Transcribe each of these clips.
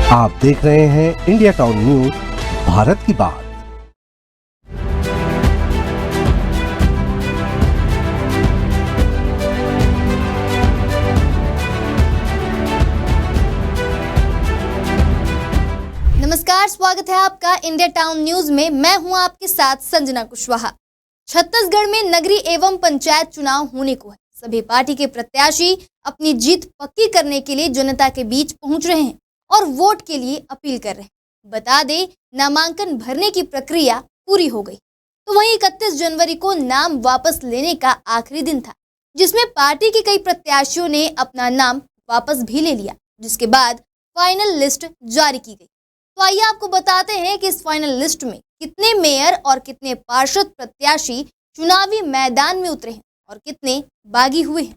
आप देख रहे हैं इंडिया टाउन न्यूज, भारत की बात। नमस्कार, स्वागत है आपका इंडिया टाउन न्यूज में। मैं हूं आपके साथ संजना कुशवाहा। छत्तीसगढ़ में नगरीय एवं पंचायत चुनाव होने को है। सभी पार्टी के प्रत्याशी अपनी जीत पक्की करने के लिए जनता के बीच पहुंच रहे हैं और वोट के लिए अपील कर रहे हैं। बता दें, नामांकन भरने की प्रक्रिया पूरी हो गई, तो वहीं 31 जनवरी को नाम वापस लेने का आखिरी दिन था, जिसमें पार्टी के कई प्रत्याशियों ने अपना नाम वापस भी ले लिया, जिसके बाद फाइनल लिस्ट जारी की गई। तो आइए आपको बताते हैं कि इस फाइनल लिस्ट में कितने मेयर और कितने पार्षद प्रत्याशी चुनावी मैदान में उतरे हैं और कितने बागी हुए हैं।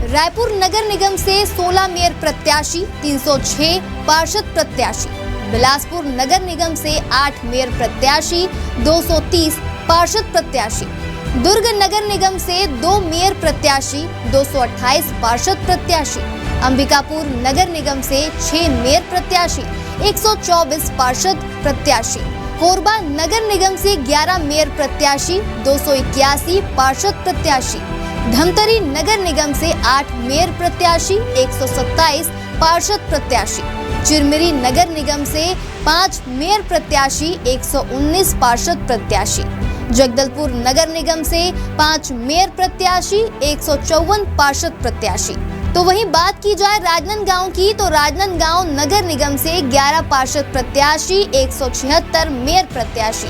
रायपुर नगर निगम से 16 मेयर प्रत्याशी, 306 पार्षद प्रत्याशी। बिलासपुर नगर निगम से 8 मेयर प्रत्याशी, 230 पार्षद प्रत्याशी। दुर्ग नगर निगम से 2 मेयर प्रत्याशी, 228 पार्षद प्रत्याशी। अंबिकापुर नगर निगम से 6 मेयर प्रत्याशी, 124 पार्षद प्रत्याशी। कोरबा नगर निगम से 11 मेयर प्रत्याशी, 281 पार्षद प्रत्याशी। धमतरी नगर निगम से 8 मेयर प्रत्याशी, 127 पार्षद प्रत्याशी। चिरमिरी नगर निगम से 5 मेयर प्रत्याशी, 119 पार्षद प्रत्याशी। जगदलपुर नगर निगम से 5 मेयर प्रत्याशी, 154 पार्षद प्रत्याशी। तो वहीं बात की जाए राजनांदगांव की, तो राजनांदगांव नगर निगम से 11 पार्षद प्रत्याशी, 176 मेयर प्रत्याशी।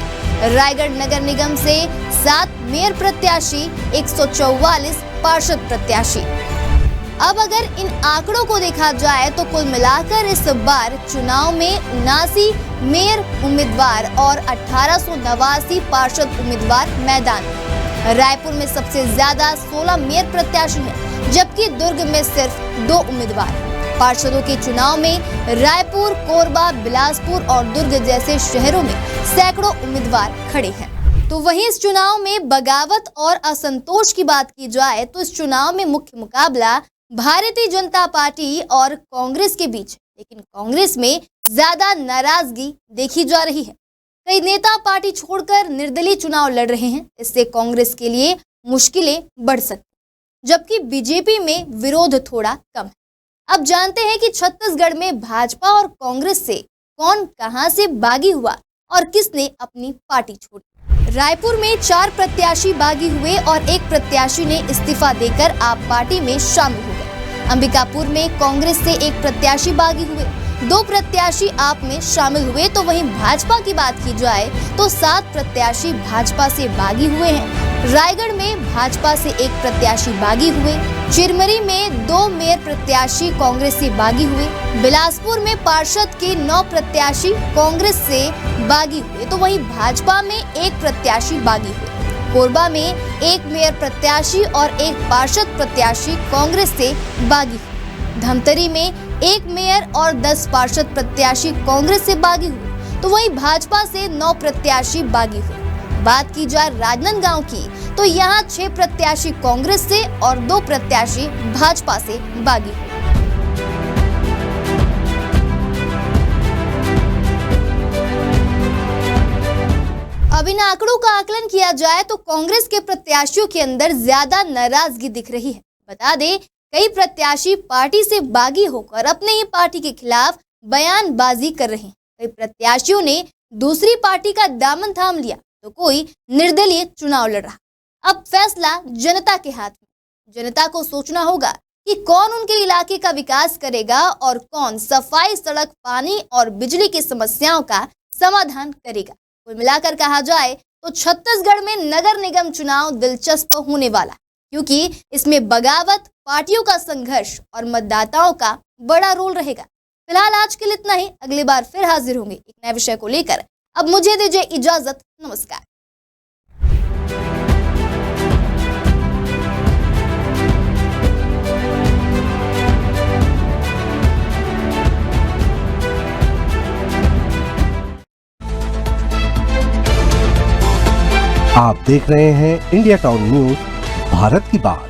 रायगढ़ नगर निगम से 7 मेयर प्रत्याशी, 144 पार्षद प्रत्याशी। अब अगर इन आंकड़ों को देखा जाए तो कुल मिलाकर इस बार चुनाव में 79 मेयर उम्मीदवार और 1889 पार्षद उम्मीदवार मैदान में। रायपुर में सबसे ज्यादा 16 मेयर प्रत्याशी हैं, जबकि दुर्ग में सिर्फ 2 उम्मीदवार हैं। पार्षदों के चुनाव में रायपुर, कोरबा, बिलासपुर और दुर्ग जैसे शहरों में सैकड़ों उम्मीदवार खड़े हैं। तो वहीं इस चुनाव में बगावत और असंतोष की बात की जाए तो इस चुनाव में मुख्य मुकाबला भारतीय जनता पार्टी और कांग्रेस के बीच, लेकिन कांग्रेस में ज्यादा नाराजगी देखी जा रही है। कई नेता पार्टी छोड़कर निर्दलीय चुनाव लड़ रहे हैं, इससे कांग्रेस के लिए मुश्किलें बढ़ सकती, जबकि बीजेपी में विरोध थोड़ा कम है। अब जानते हैं कि छत्तीसगढ़ में भाजपा और कांग्रेस से कौन कहां से बागी हुआ और किसने अपनी पार्टी छोड़ी। रायपुर में 4 प्रत्याशी बागी हुए और 1 प्रत्याशी ने इस्तीफा देकर आप पार्टी में शामिल हो गए। अंबिकापुर में कांग्रेस से 1 प्रत्याशी बागी हुए, 2 प्रत्याशी आप में शामिल हुए। तो वहीं भाजपा की बात की जाए तो 7 प्रत्याशी भाजपा से बागी हुए हैं। रायगढ़ में भाजपा से 1 प्रत्याशी बागी हुए। चिरमिरी में 2 मेयर प्रत्याशी कांग्रेस से बागी हुए। बिलासपुर में पार्षद के 9 प्रत्याशी कांग्रेस से बागी हुए, तो वहीं भाजपा में 1 प्रत्याशी बागी हुए। कोरबा में 1 मेयर प्रत्याशी और 1 पार्षद प्रत्याशी कांग्रेस से बागी हुए। धमतरी में 1 मेयर और 10 पार्षद प्रत्याशी कांग्रेस से बागी हुए, तो वहीं भाजपा से 9 प्रत्याशी बागी हुए। बात की जाए राजनांदगांव की, तो यहाँ 6 प्रत्याशी कांग्रेस से और 2 प्रत्याशी भाजपा से बागी हुए। अब इन आंकड़ों का आकलन किया जाए तो कांग्रेस के प्रत्याशियों के अंदर ज्यादा नाराजगी दिख रही है। बता दें, कई प्रत्याशी पार्टी से बागी होकर अपने ही पार्टी के खिलाफ बयानबाजी कर रहे हैं। कई प्रत्याशियों ने दूसरी पार्टी का दामन थाम लिया, तो कोई निर्दलीय चुनाव लड़ रहा। अब फैसला जनता के हाथ में। जनता को सोचना होगा कि कौन उनके इलाके का विकास करेगा और कौन सफाई, सड़क, पानी और बिजली की समस्याओं का समाधान करेगा। कुल मिलाकर कहा जाए तो छत्तीसगढ़ में नगर निगम चुनाव दिलचस्प होने वाला, क्योंकि इसमें बगावत, पार्टियों का संघर्ष और मतदाताओं का बड़ा रोल रहेगा। फिलहाल आज के लिए इतना ही। अगली बार फिर हाजिर होंगे एक नए विषय को लेकर। अब मुझे दीजिए इजाजत। नमस्कार। आप देख रहे हैं इंडिया टाउन न्यूज, भारत की बात।